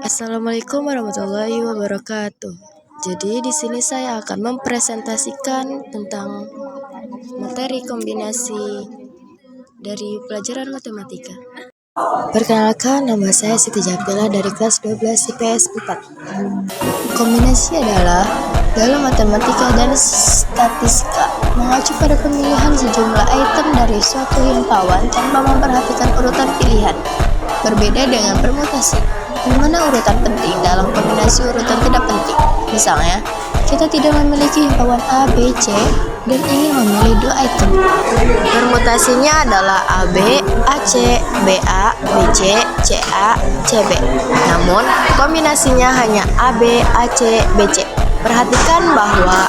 Assalamualaikum warahmatullahi wabarakatuh. Jadi di sini saya akan mempresentasikan tentang materi kombinasi dari pelajaran matematika. Perkenalkan, nama saya Siti Japila dari kelas 12 IPS 4. Kombinasi adalah dalam matematika dan statistika mengacu pada pemilihan sejumlah item dari suatu himpauan tanpa memperhatikan urutan pilihan. Berbeda dengan permutasi, di mana urutan penting dalam kombinasi urutan tidak penting. Misalnya, kita tidak memiliki himpauan A, B, C, dan ingin memilih dua item. Permutasinya adalah AB, AC, BA, BC, CA, CB. Namun, kombinasinya hanya AB, AC, BC. Perhatikan bahwa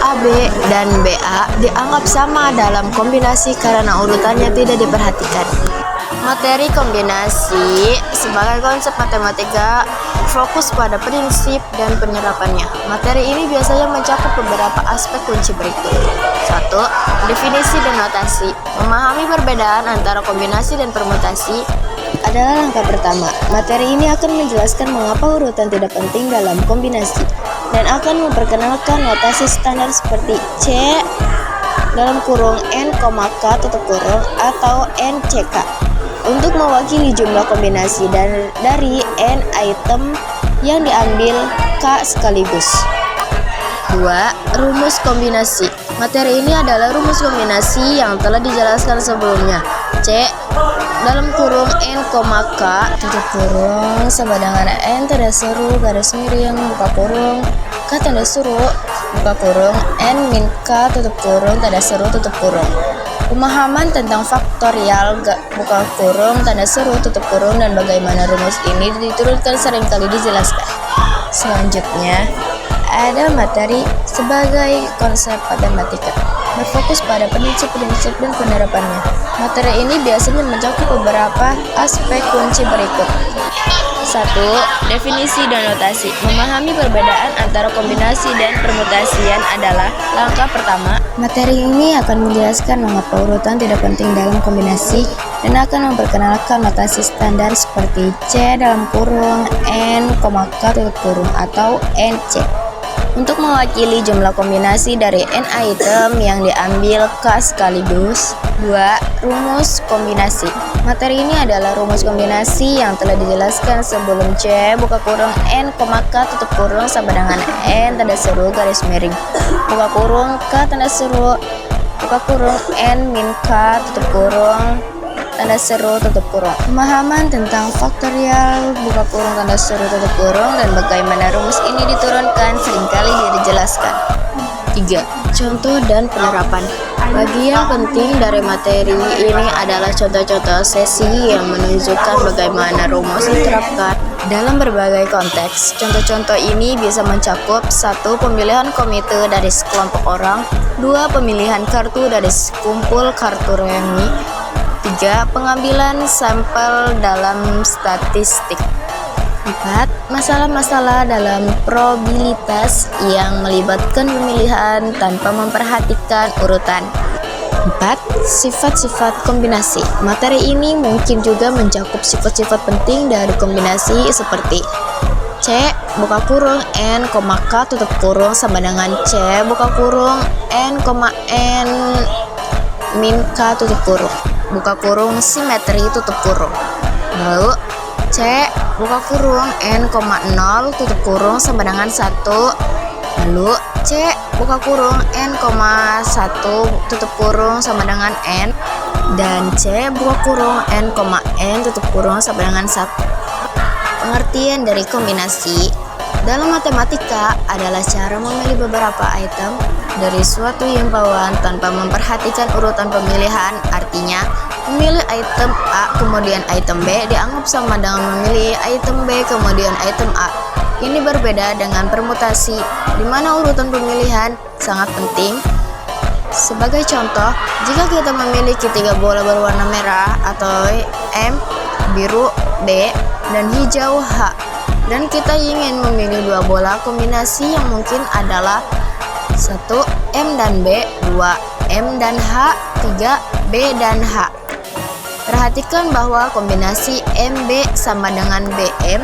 AB dan BA dianggap sama dalam kombinasi karena urutannya tidak diperhatikan. Materi kombinasi sebagai konsep matematika fokus pada prinsip dan penerapannya. Materi ini biasanya mencakup beberapa aspek kunci berikut. 1. Definisi dan notasi. Memahami perbedaan antara kombinasi dan permutasi adalah langkah pertama. Materi ini akan menjelaskan mengapa urutan tidak penting dalam kombinasi dan akan memperkenalkan notasi standar seperti C dalam kurung N, K tutup kurung atau NCK untuk mewakili jumlah kombinasi dan dari N item yang diambil K sekaligus. 2. Rumus kombinasi. Materi ini adalah rumus kombinasi yang telah dijelaskan sebelumnya. C dalam kurung N, K tutup kurung sama dengan N tanda seru garis miring buka kurung K tanda seru buka kurung N min K tutup kurung tanda seru tutup kurung. Pemahaman tentang faktorial buka kurung tanda seru tutup kurung dan bagaimana rumus ini diturunkan seringkali dijelaskan. Selanjutnya ada materi sebagai konsep matematika, berfokus pada prinsip-prinsip dan penerapannya. Materi ini biasanya mencakup beberapa aspek kunci berikut. 1. Definisi dan notasi. Memahami perbedaan antara kombinasi dan permutasian adalah langkah pertama. Materi ini akan menjelaskan mengapa urutan tidak penting dalam kombinasi dan akan memperkenalkan notasi standar seperti C dalam kurung N, K tutup kurung atau NC untuk mewakili jumlah kombinasi dari N item yang diambil K sekaligus. 2. Rumus kombinasi. Materi ini adalah rumus kombinasi yang telah dijelaskan sebelum. C buka kurung N, K tutup kurung sama dengan N tanda seru garis miring buka kurung K tanda seru buka kurung N min K tutup kurung tanda seru tutup kurung. Pemahaman tentang faktorial buka kurung tanda seru tutup kurung dan bagaimana rumus ini diturunkan seringkali dijelaskan. 3. Contoh dan penerapan. Bagian penting dari materi ini adalah contoh-contoh sesi yang menunjukkan bagaimana rumus diterapkan dalam berbagai konteks. Contoh-contoh ini bisa mencakup 1. Pemilihan komite dari sekelompok orang. 2. Pemilihan kartu dari sekumpul kartu remi. 3. Pengambilan sampel dalam statistik. 4. Masalah-masalah dalam probabilitas yang melibatkan pemilihan tanpa memperhatikan urutan. 4. Sifat-sifat kombinasi. Materi ini mungkin juga mencakup sifat-sifat penting dari kombinasi seperti C buka kurung N, K tutup kurung sama dengan C buka kurung N, N min K tutup kurung buka kurung simetri tutup kurung. Lalu C buka kurung N, 0 tutup kurung sama dengan 1. Lalu C buka kurung N, 1 tutup kurung sama dengan N dan C buka kurung N, N tutup kurung sama dengan 1. Pengertian dari kombinasi dalam matematika adalah cara memilih beberapa item dari suatu himpauan tanpa memperhatikan urutan pemilihan. Artinya, memilih item A kemudian item B dianggap sama dengan memilih item B kemudian item A. Ini berbeda dengan permutasi, di mana urutan pemilihan sangat penting. Sebagai contoh, jika kita memiliki 3 bola berwarna merah atau M, biru B, dan hijau H, dan kita ingin memilih 2 bola, kombinasi yang mungkin adalah 1. M dan B, 2. M dan H, 3. B dan H. Perhatikan bahwa kombinasi MB sama dengan BM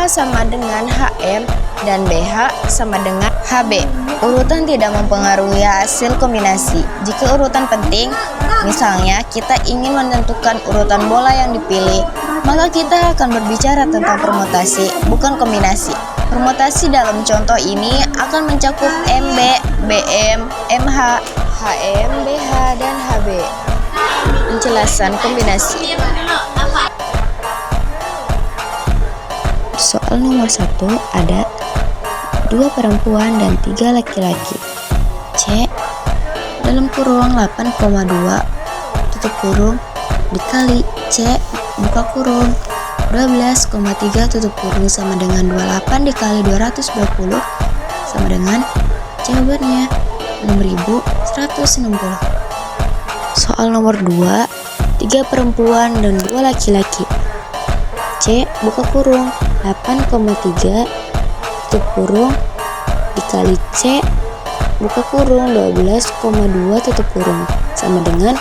HH sama dengan HM dan BH sama dengan HB. Urutan tidak mempengaruhi hasil kombinasi. Jika urutan penting, misalnya kita ingin menentukan urutan bola yang dipilih, maka kita akan berbicara tentang permutasi, bukan kombinasi. Permutasi dalam contoh ini akan mencakup MB, BM, MH, HM, BH, dan HB. Penjelasan kombinasi. Soal nomor 1 ada 2 perempuan dan 3 laki-laki. C dalam kurung 8,2 tutup kurung dikali C buka kurung 12,3 tutup kurung sama dengan 28 dikali 220 sama dengan jawabannya 6160. Soal nomor 2, 3 perempuan dan 2 laki-laki. C buka kurung 8,3 tutup kurung dikali C buka kurung 12,2 tutup kurung sama dengan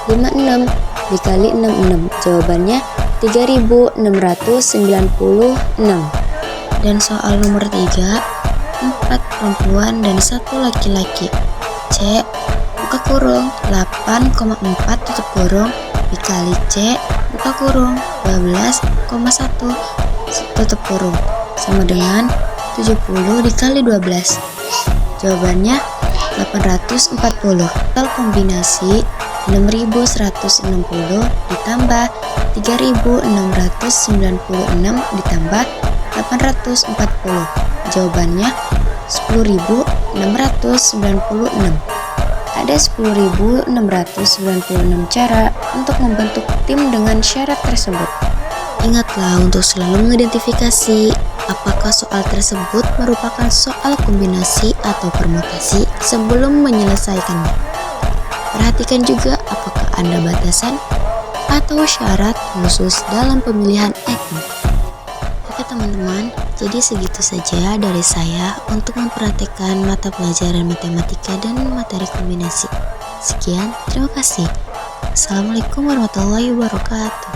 56 dikali 66. Jawabannya 3696. Dan soal nomor 3, 4 perempuan dan 1 laki-laki. C buka kurung 8,4 tutup kurung dikali C buka kurung 12,1 tutup kurung sama dengan 70 dikali 12. Jawabannya 840. Total kombinasi 6160 ditambah 3696 ditambah 840. Jawabannya 10.696. Ada 10.696 cara untuk membentuk tim dengan syarat tersebut. Ingatlah untuk selalu mengidentifikasi apakah soal tersebut merupakan soal kombinasi atau permutasi sebelum menyelesaikannya. Perhatikan juga apakah ada batasan atau syarat khusus dalam pemilihan item. Oke teman-teman, jadi segitu saja dari saya untuk memperhatikan mata pelajaran matematika dan materi kombinasi. Sekian, terima kasih. Assalamualaikum warahmatullahi wabarakatuh.